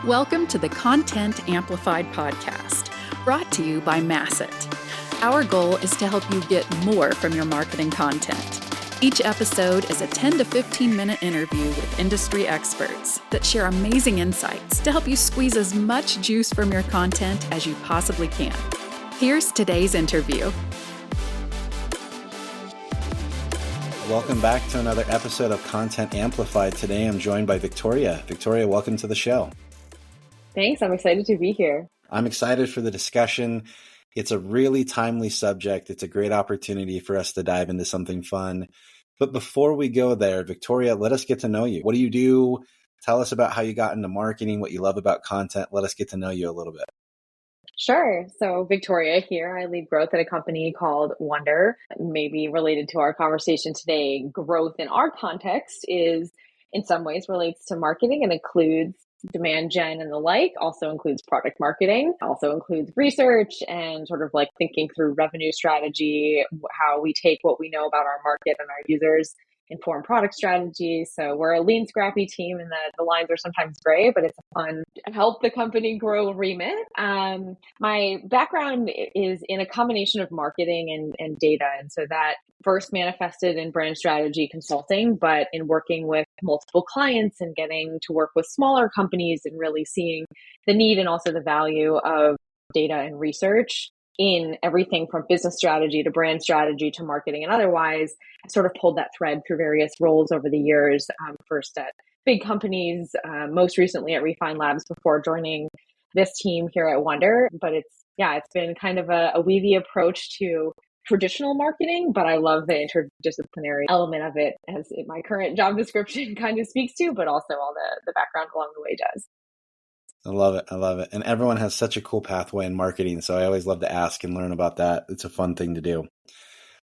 Welcome to the Content Amplified podcast, brought to you by Masset. Our goal is to help you get more from your marketing content. Each episode is a 10 to 15 minute interview with industry experts that share amazing insights to help you squeeze as much juice from your content as you possibly can. Here's today's interview. Welcome back to another episode of Content Amplified. Today I'm joined by Victoria. Victoria, welcome to the show. Thanks. I'm excited to be here. I'm excited for the discussion. It's a really timely subject. It's a great opportunity for us to dive into something fun. But before we go there, Victoria, let us get to know you. What do you do? Tell us about how you got into marketing, what you love about content. Let us get to know you a little bit. Sure. So Victoria here. I lead growth at a company called Wonder. Maybe related to our conversation today, growth in our context is in some ways relates to marketing and includes demand gen and the like, also includes product marketing, also includes research and sort of like thinking through revenue strategy, how we take what we know about our market and our users, inform product strategy. So we're a lean, scrappy team and the lines are sometimes gray, but it's a fun help the company grow remit. My background is in a combination of marketing and data. And so that first manifested in brand strategy consulting, but in working with multiple clients and getting to work with smaller companies and really seeing the need and also the value of data and research in everything from business strategy to brand strategy to marketing and otherwise. I sort of pulled that thread through various roles over the years, first at big companies, most recently at Refine Labs before joining this team here at Wonder. But it's been kind of a weavy approach to traditional marketing, but I love the interdisciplinary element of it as my current job description kind of speaks to, but also all the background along the way does. I love it. I love it. And everyone has such a cool pathway in marketing. So I always love to ask and learn about that. It's a fun thing to do.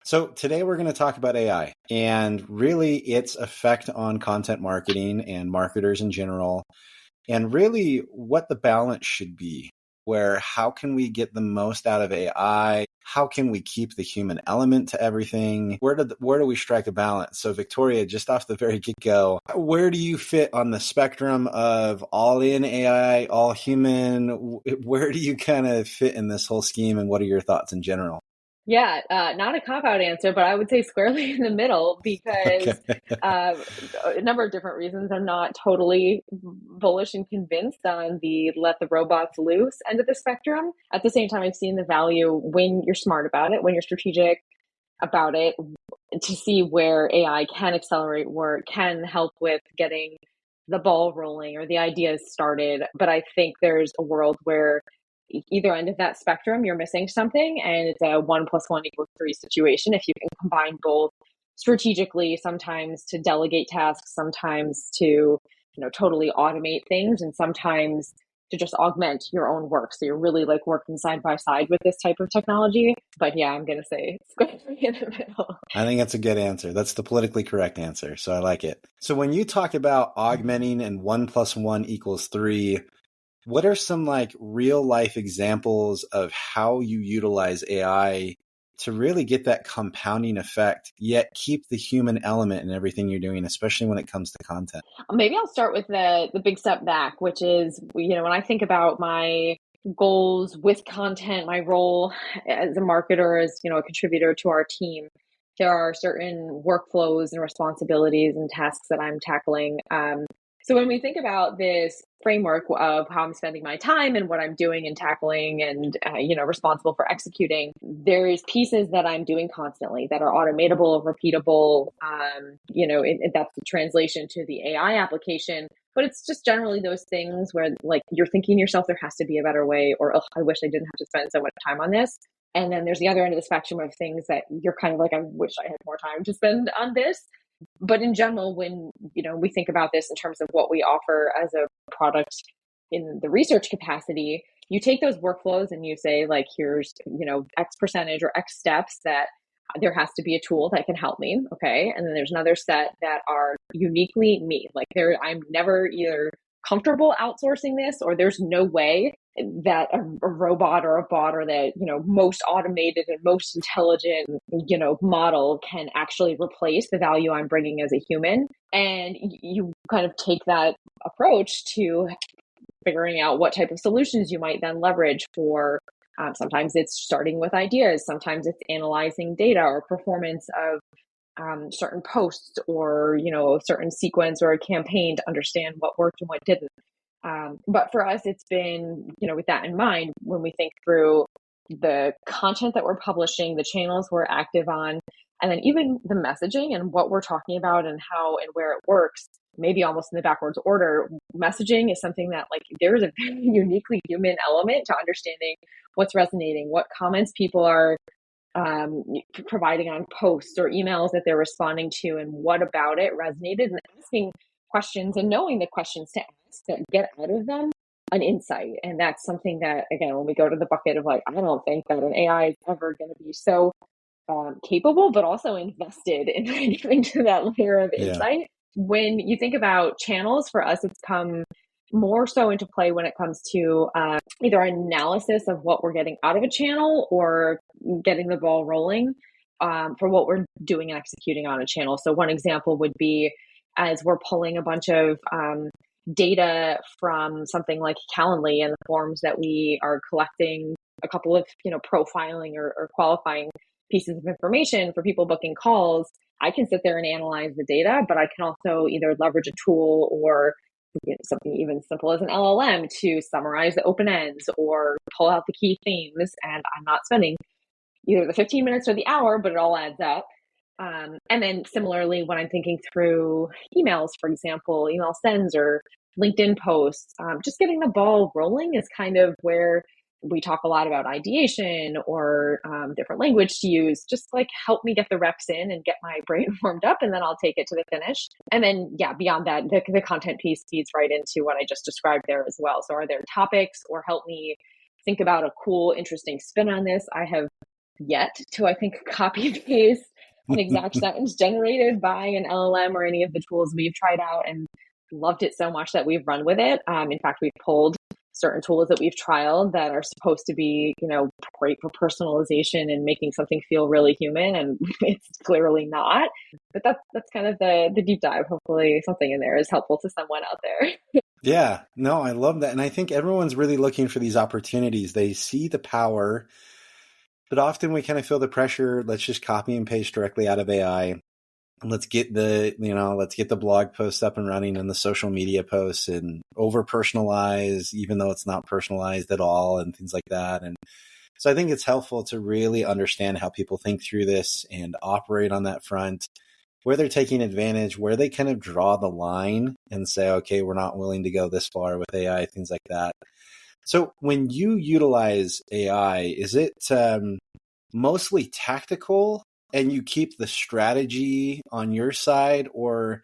So today we're going to talk about AI and really its effect on content marketing and marketers in general, and really what the balance should be, where how can we get the most out of AI? How can we keep the human element to everything? Where do we strike a balance? So Victoria, just off the very get-go, where do you fit on the spectrum of all in AI, all human? Where do you kind of fit in this whole scheme, and what are your thoughts in general? Yeah, not a cop-out answer, but I would say squarely in the middle because a number of different reasons. I'm not totally bullish and convinced on the let the robots loose end of the spectrum. At the same time, I've seen the value when you're smart about it, when you're strategic about it, to see where AI can accelerate work, can help with getting the ball rolling or the ideas started. But I think there's a world where either end of that spectrum, you're missing something, and it's a 1 + 1 = 3 situation. If you can combine both strategically, sometimes to delegate tasks, sometimes to totally automate things, and sometimes to just augment your own work. So you're really like working side by side with this type of technology. But yeah, I'm going to say it's going to be in the middle. I think that's a good answer. That's the politically correct answer. So I like it. So when you talk about augmenting and 1 + 1 = 3, what are some like real life examples of how you utilize AI to really get that compounding effect, yet keep the human element in everything you're doing, especially when it comes to content? Maybe I'll start with the big step back, which is, when I think about my goals with content, my role as a marketer, as a contributor to our team, there are certain workflows and responsibilities and tasks that I'm tackling. So when we think about this framework of how I'm spending my time and what I'm doing and tackling and, responsible for executing, there's pieces that I'm doing constantly that are automatable, repeatable, that's the translation to the AI application. But it's just generally those things where like you're thinking to yourself, there has to be a better way, or, oh, I wish I didn't have to spend so much time on this. And then there's the other end of the spectrum of things that you're kind of like, I wish I had more time to spend on this. But in general, when we think about this in terms of what we offer as a product in the research capacity, you take those workflows and you say like, here's X percentage or X steps that there has to be a tool that can help me, okay? And then there's another set that are uniquely me. Like I'm never either comfortable outsourcing this, or there's no way that a robot or a bot or the most automated and most intelligent model can actually replace the value I'm bringing as a human. And you kind of take that approach to figuring out what type of solutions you might then leverage for. Sometimes it's starting with ideas, sometimes it's analyzing data or performance of certain posts, or a certain sequence or a campaign to understand what worked and what didn't. But for us, it's been, with that in mind, when we think through the content that we're publishing, the channels we're active on, and then even the messaging and what we're talking about and how and where it works, maybe almost in the backwards order. Messaging is something that, like, there is a very uniquely human element to understanding what's resonating, what comments people are providing on posts or emails that they're responding to, and what about it resonated, and asking questions and knowing the questions to ask that get out of them an insight. And that's something that, again, when we go to the bucket of like, I don't think that an AI is ever going to be so capable, but also invested in getting to that layer of insight. When you think about channels, for us, it's come more so into play when it comes to either analysis of what we're getting out of a channel or getting the ball rolling for what we're doing and executing on a channel. So one example would be, as we're pulling a bunch of data from something like Calendly and the forms that we are collecting, a couple of profiling or qualifying pieces of information for people booking calls, I can sit there and analyze the data, but I can also either leverage a tool or something even simple as an LLM to summarize the open ends or pull out the key themes. And I'm not spending either the 15 minutes or the hour, but it all adds up. And then similarly, when I'm thinking through emails, for example, email sends or LinkedIn posts, just getting the ball rolling is kind of where we talk a lot about ideation or different language to use. Just like help me get the reps in and get my brain warmed up, and then I'll take it to the finish. And then, beyond that, the content piece feeds right into what I just described there as well. So are there topics, or help me think about a cool, interesting spin on this? I have yet to, I think, copy and paste an exact sentence generated by an LLM or any of the tools we've tried out, and loved it so much that we've run with it. In fact, we've pulled certain tools that we've trialed that are supposed to be, great for personalization and making something feel really human, and it's clearly not. But that's kind of the deep dive. Hopefully something in there is helpful to someone out there. Yeah, no, I love that. And I think everyone's really looking for these opportunities. They see the power, but often we kind of feel the pressure. Let's just copy and paste directly out of AI. Let's get the blog posts up and running and the social media posts, and over personalize, even though it's not personalized at all, and things like that. And so I think it's helpful to really understand how people think through this and operate on that front, where they're taking advantage, where they kind of draw the line and say, okay, we're not willing to go this far with AI, things like that. So when you utilize AI, is it mostly tactical and you keep the strategy on your side, or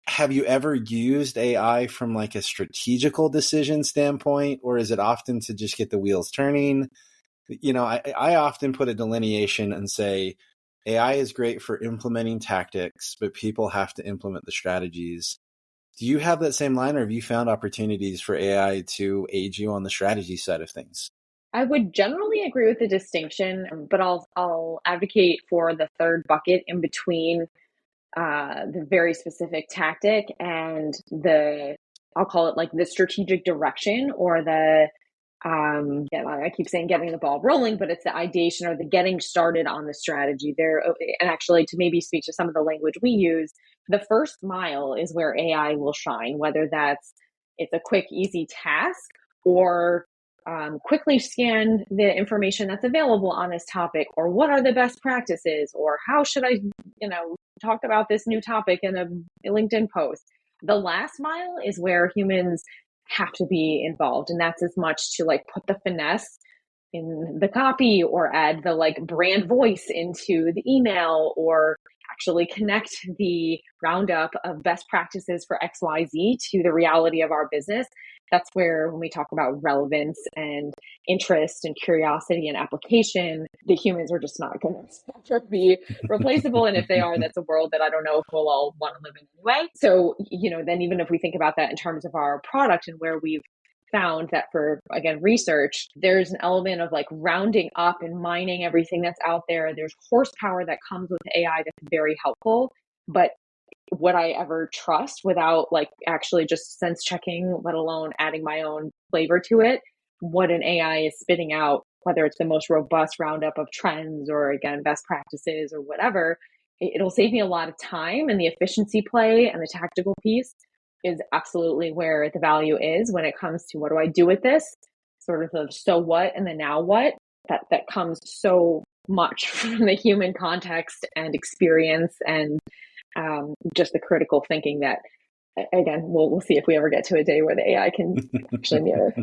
have you ever used AI from like a strategical decision standpoint, or is it often to just get the wheels turning? I often put a delineation and say AI is great for implementing tactics, but people have to implement the strategies. Do you have that same line, or have you found opportunities for AI to aid you on the strategy side of things? I would generally agree with the distinction, but I'll advocate for the third bucket in between the very specific tactic and I'll call it like the strategic direction, or I keep saying getting the ball rolling, but it's the ideation or the getting started on the strategy there. And actually, to maybe speak to some of the language we use, the first mile is where AI will shine, whether it's a quick, easy task, or quickly scan the information that's available on this topic, or what are the best practices, or how should I, talk about this new topic in a LinkedIn post. The last mile is where humans have to be involved, and that's as much to like put the finesse in the copy, or add the like brand voice into the email, or actually connect the roundup of best practices for XYZ to the reality of our business. That's where, when we talk about relevance and interest and curiosity and application, the humans are just not going to be replaceable. And if they are, that's a world that I don't know if we'll all want to live in anyway. So, then even if we think about that in terms of our product and where we've found that for, again, research, there's an element of like rounding up and mining everything that's out there. There's horsepower that comes with AI that's very helpful, but would I ever trust without like actually just sense checking, let alone adding my own flavor to it, what an AI is spitting out, whether it's the most robust roundup of trends or again, best practices or whatever, it'll save me a lot of time, and the efficiency play and the tactical piece is absolutely where the value is when it comes to what do I do with this, sort of the so what and the now what, that comes so much from the human context and experience and just the critical thinking that, again, we'll see if we ever get to a day where the AI can actually mirror.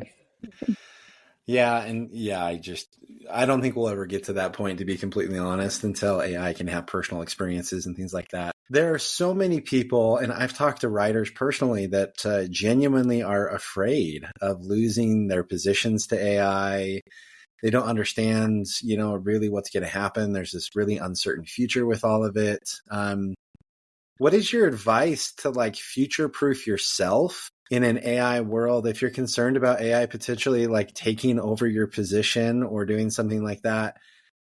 Yeah, and yeah, I don't think we'll ever get to that point, to be completely honest, until AI can have personal experiences and things like that. There are so many people, and I've talked to writers personally that genuinely are afraid of losing their positions to AI. They don't understand, really what's going to happen. There's this really uncertain future with all of it. What is your advice to like future-proof yourself in an AI world? If you're concerned about AI potentially like taking over your position or doing something like that,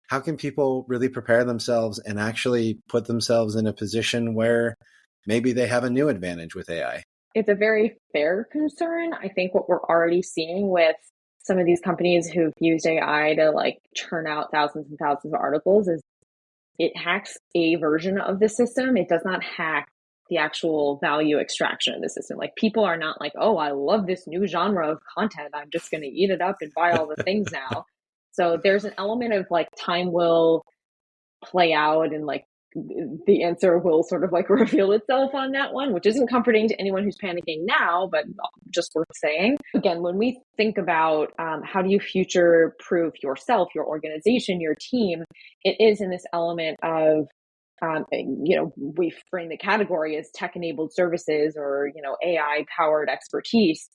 how can people really prepare themselves and actually put themselves in a position where maybe they have a new advantage with AI? It's a very fair concern. I think what we're already seeing with some of these companies who've used AI to like churn out thousands and thousands of articles is it hacks a version of the system. It does not hack the actual value extraction of the system. Like people are not like, oh, I love this new genre of content, I'm just going to eat it up and buy all the things now. So there's an element of like time will play out and like the answer will sort of like reveal itself on that one, which isn't comforting to anyone who's panicking now, but just worth saying. Again, when we think about how do you future proof yourself, your organization, your team, it is in this element of, we frame the category as tech-enabled services or, AI-powered expertise.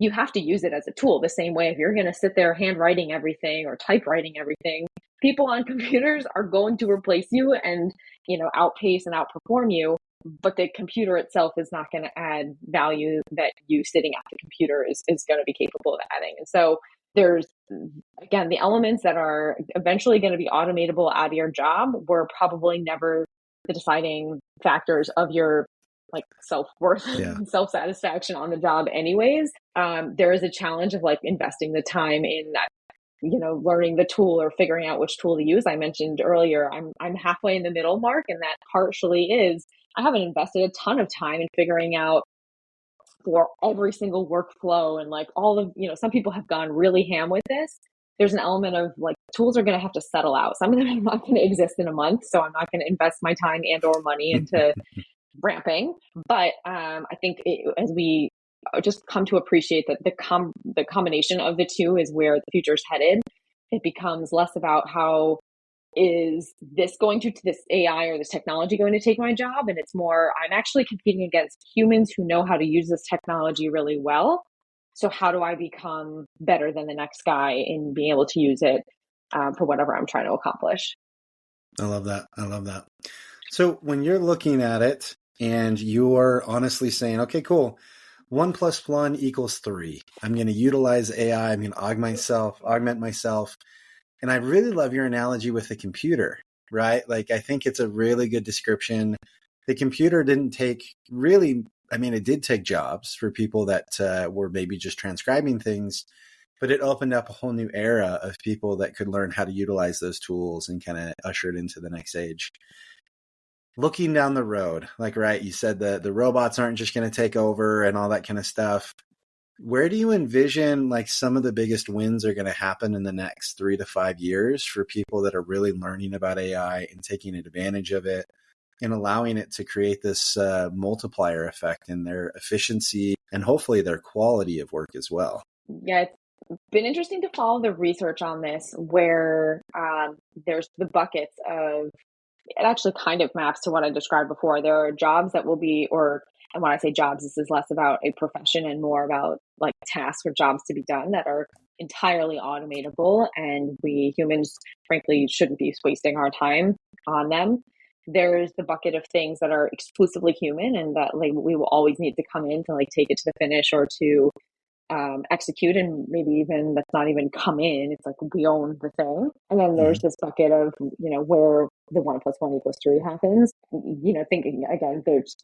You have to use it as a tool the same way. If you're going to sit there handwriting everything or typewriting everything, people on computers are going to replace you and, outpace and outperform you. But the computer itself is not going to add value that you sitting at the computer is going to be capable of adding. And so there's, again, the elements that are eventually going to be automatable out of your job were probably never the deciding factors of your like self-worth and self-satisfaction on the job anyways. There is a challenge of like investing the time in that, learning the tool or figuring out which tool to use. I mentioned earlier, I'm halfway in the middle mark, and that partially is I haven't invested a ton of time in figuring out for every single workflow and like all of, some people have gone really ham with this. There's an element of like tools are going to have to settle out. Some of them are not going to exist in a month, so I'm not going to invest my time and or money into ramping. But I think as we just come to appreciate that the combination of the two is where the future is headed, it becomes less about how is this AI or this technology going to take my job? And it's more, I'm actually competing against humans who know how to use this technology really well. So how do I become better than the next guy in being able to use it for whatever I'm trying to accomplish? I love that. I love that. So when you're looking at it and you're honestly saying, okay, cool, 1 + 1 = 3. I'm going to utilize AI. I'm going to augment myself. And I really love your analogy with the computer, right? Like, I think it's a really good description. The computer didn't take it did take jobs for people that were maybe just transcribing things, but it opened up a whole new era of people that could learn how to utilize those tools and kind of usher it into the next age. Looking down the road, like, right, you said that the robots aren't just going to take over and all that kind of stuff. Where do you envision like some of the biggest wins are going to happen in the next 3 to 5 years for people that are really learning about AI and taking advantage of it and allowing it to create this multiplier effect in their efficiency and hopefully their quality of work as well? Yeah, it's been interesting to follow the research on this where there's the buckets of, it actually kind of maps to what I described before. There are jobs that will be, and when I say jobs, this is less about a profession and more about like tasks or jobs to be done that are entirely automatable. And we humans, frankly, shouldn't be wasting our time on them. There's the bucket of things that are exclusively human and that like we will always need to come in to like take it to the finish or to execute, and maybe even that's not even come in. It's like we own the thing. And then there's this bucket of, where the 1+1 = 3 happens. Thinking again, there's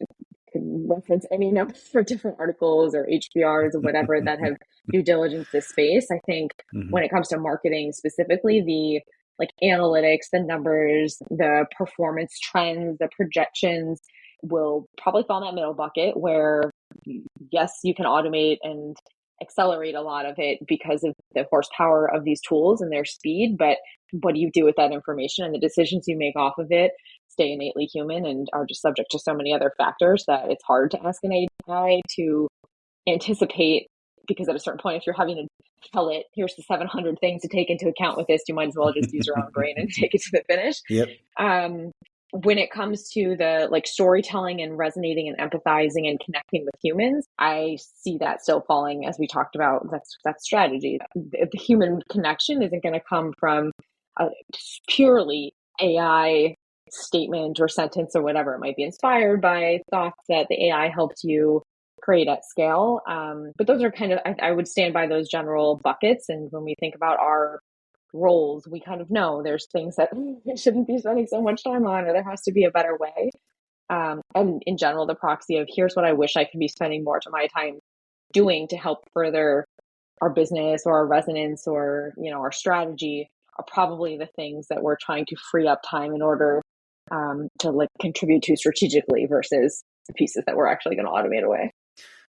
can reference any number for different articles or HBRs or whatever that have due diligence this space. I think when it comes to marketing specifically, the analytics, the numbers, the performance trends, the projections will probably fall in that middle bucket where yes, you can automate and accelerate a lot of it because of the horsepower of these tools and their speed. But what do you do with that information, and the decisions you make off of it stay innately human and are just subject to so many other factors that it's hard to ask an AI to anticipate, because at a certain point, if you're having to tell it, here's the 700 things to take into account with this, you might as well just use your own brain and take it to the finish. Yep. When it comes to the storytelling and resonating and empathizing and connecting with humans, I see that still falling, as we talked about. That's strategy. The human connection isn't going to come from a purely AI statement or sentence or whatever. It might be inspired by thoughts that the AI helped you create at scale. But those are kind of, I would stand by those general buckets. And when we think about our roles, we kind of know there's things that we shouldn't be spending so much time on, or there has to be a better way. And in general, the proxy of here's what I wish I could be spending more of my time doing to help further our business or our resonance or, our strategy are probably the things that we're trying to free up time in order to contribute to strategically versus the pieces that we're actually going to automate away.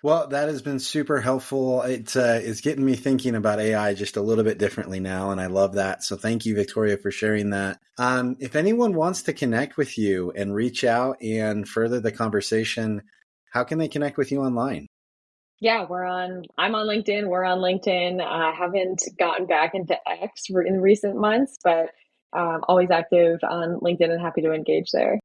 Well, that has been super helpful. It's getting me thinking about AI just a little bit differently now, and I love that. So thank you, Victoria, for sharing that. If anyone wants to connect with you and reach out and further the conversation, how can they connect with you online? Yeah, I'm on LinkedIn. We're on LinkedIn. I haven't gotten back into X in recent months, but always active on LinkedIn and happy to engage there.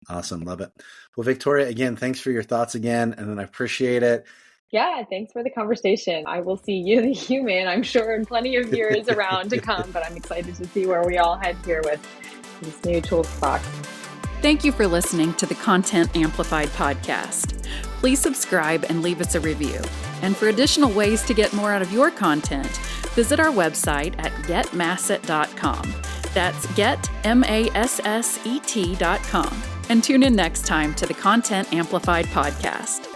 Awesome. Love it. Well, Victoria, again, thanks for your thoughts again, and I appreciate it. Yeah, thanks for the conversation. I will see you, the human, I'm sure, in plenty of years around to come, but I'm excited to see where we all head here with this new toolbox. Thank you for listening to the Content Amplified podcast. Please subscribe and leave us a review. And for additional ways to get more out of your content, visit our website at getmasset.com. That's getmasset.com. And tune in next time to the Content Amplified podcast.